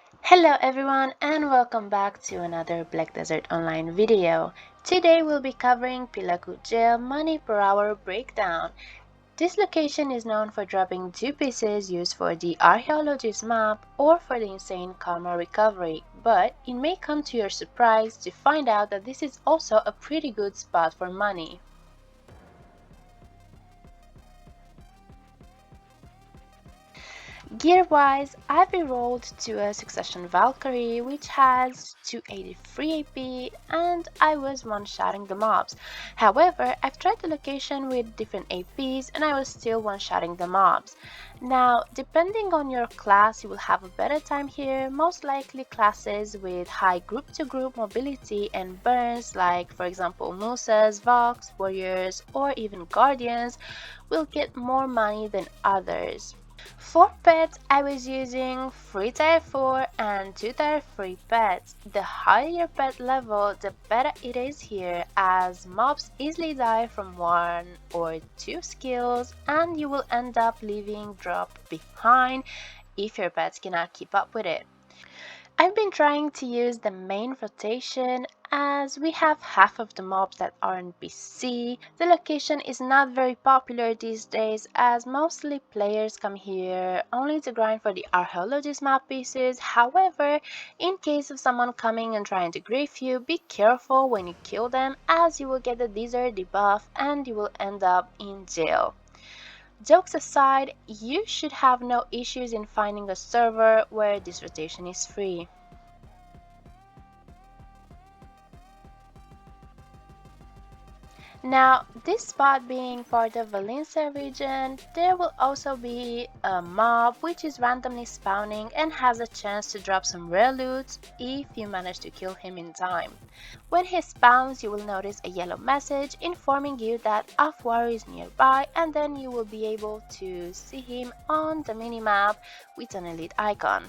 Hello everyone and welcome back to another Black Desert Online video. Today we'll be covering Pila Ku Jail money per hour breakdown. This location is known for dropping 2 pieces used for the Archeologist Map or for the insane karma recovery, but it may come to your surprise to find out that this is also a pretty good spot for money. Gear-wise, I've rerolled to a Succession Valkyrie which has 283 AP and I was one-shotting the mobs. However, I've tried the location with different APs and I was still one-shotting the mobs. Now, depending on your class, you will have a better time here. Most likely classes with high group-to-group mobility and burns like for example Musas, Vox, Warriors or even Guardians will get more money than others. For pets, I was using 3 tier 4 and 2 tier 3 pets. The higher your pet level, the better it is here as mobs easily die from 1 or 2 skills and you will end up leaving drop behind if your pets cannot keep up with it. I've been trying to use the main rotation as we have half of the mobs that are in BC. The location is not very popular these days as mostly players come here only to grind for the Archeologist Map pieces. However, in case of someone coming and trying to grief you, be careful when you kill them as you will get the desert debuff and you will end up in jail. Jokes aside, you should have no issues in finding a server where this rotation is free. Now, this spot being part of Valencia region, there will also be a mob which is randomly spawning and has a chance to drop some rare loot if you manage to kill him in time. When he spawns, you will notice a yellow message informing you that Afuaru is nearby and then you will be able to see him on the minimap with an elite icon.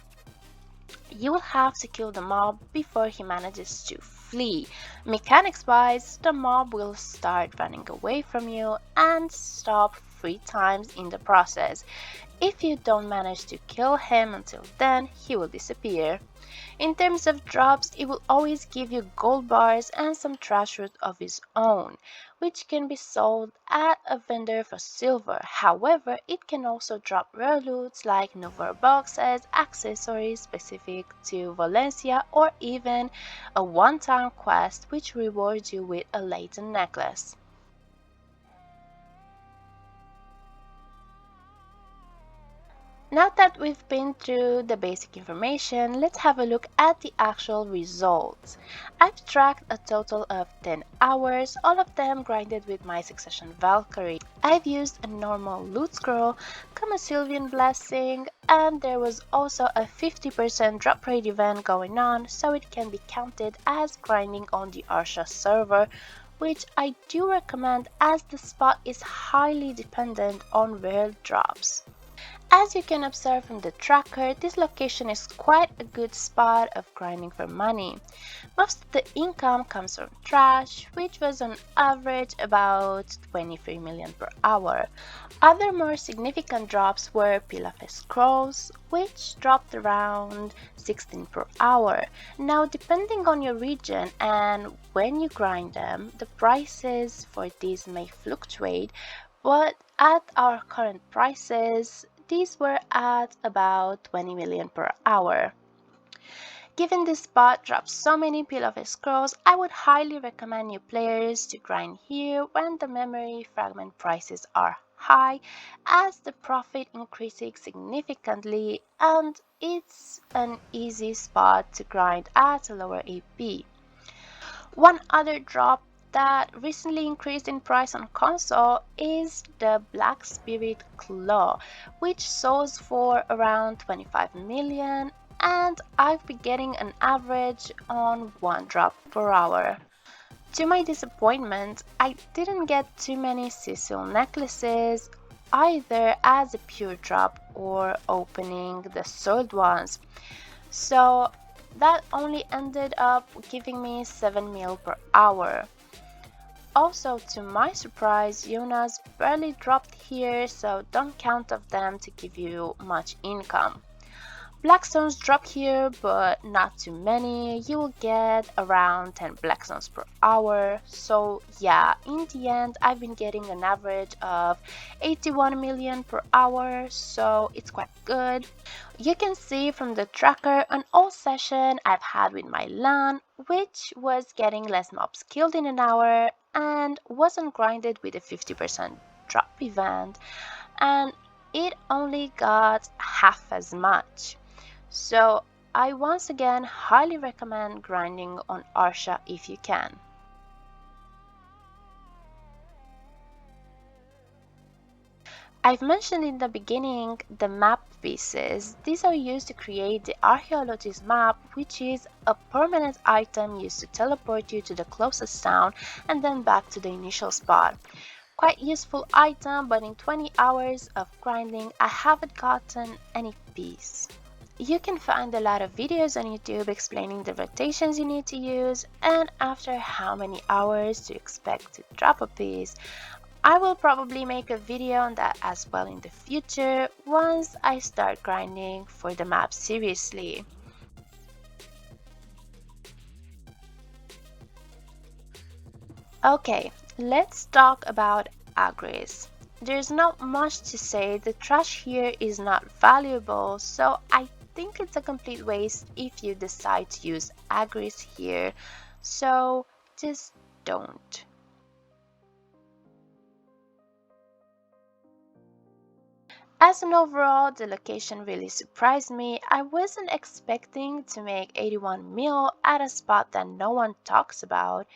You will have to kill the mob before he manages to flee. Mechanics wise, the mob will start running away from you and stop 3 times in the process. If you don't manage to kill him until then, he will disappear. In terms of drops, it will always give you gold bars and some trash root of his own, which can be sold at a vendor for silver. However, it can also drop rare loots like Nova boxes, accessories specific to Valencia, or even a one-time quest which rewards you with a latent necklace. Now that we've been through the basic information, let's have a look at the actual results. I've tracked a total of 10 hours, all of them grinded with my Succession Valkyrie. I've used a normal loot scroll, Sylvian Blessing, and there was also a 50% drop rate event going on, so it can be counted as grinding on the Arsha server, which I do recommend as the spot is highly dependent on rare drops. As you can observe from the tracker, this location is quite a good spot of grinding for money. Most of the income comes from trash, which was on average about 23 million per hour. Other more significant drops were Pila Fe Scrolls, which dropped around 16 per hour. Now, depending on your region and when you grind them, the prices for these may fluctuate, but at our current prices, these were at about 20 million per hour. Given this spot drops so many Pila Fe Scrolls, I would highly recommend new players to grind here when the memory fragment prices are high, as the profit increases significantly and it's an easy spot to grind at a lower AP. One other drop that recently increased in price on console is the Black Spirit Claw, which sells for around 25 million and I've been getting an average on 1 drop per hour. To my disappointment, I didn't get too many Cecil necklaces either as a pure drop or opening the sold ones. So that only ended up giving me 7 mil per hour. Also, to my surprise, Jonas barely dropped here, so don't count of them to give you much income. Blackstones drop here, but not too many. You will get around 10 blackstones per hour. So yeah, in the end, I've been getting an average of 81 million per hour, so it's quite good. You can see from the tracker an all session I've had with my LAN, which was getting less mobs killed in an hour and wasn't grinded with a 50% drop event, and it only got half as much. So I once again highly recommend grinding on Arsha if you can. I've mentioned in the beginning the map pieces. These are used to create the Archeologist Map, which is a permanent item used to teleport you to the closest town and then back to the initial spot. Quite useful item, but in 20 hours of grinding I haven't gotten any piece. You can find a lot of videos on YouTube explaining the rotations you need to use and after how many hours to expect to drop a piece. I will probably make a video on that as well in the future once I start grinding for the map seriously. Okay, let's talk about Agris. There's not much to say, the trash here is not valuable, so I think it's a complete waste if you decide to use Agris here, so just don't. As an overall, the location really surprised me. I wasn't expecting to make 81 mil at a spot that no one talks about,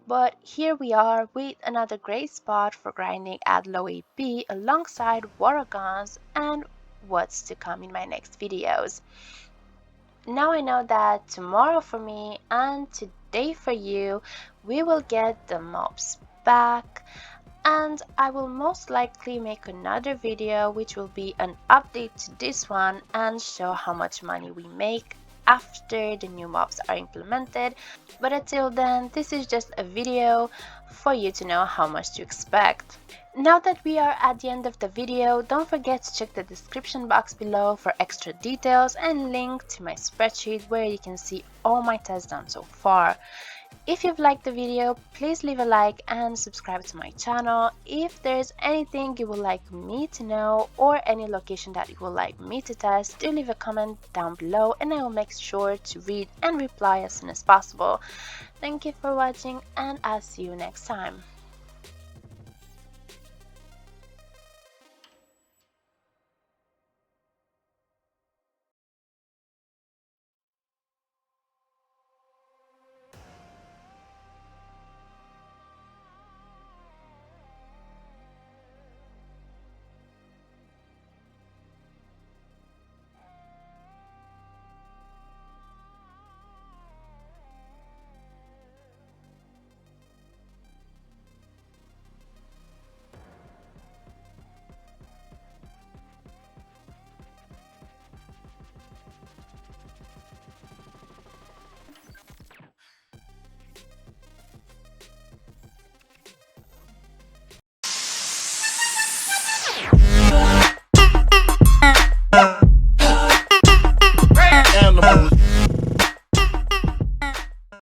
but here we are with another great spot for grinding at low AP alongside water guns and what's to come in my next videos. Now I know that tomorrow for me and today for you, we will get the mobs back, and I will most likely make another video which will be an update to this one and show how much money we make after the new mobs are implemented. But until then, this is just a video for you to know how much to expect. Now that we are at the end of the video, don't forget to check the description box below for extra details and link to my spreadsheet where you can see all my tests done so far. If you've liked the video, please leave a like and subscribe to my channel. If there's anything you would like me to know or any location that you would like me to test, do leave a comment down below and I will make sure to read and reply as soon as possible. Thank you for watching and I'll see you next time.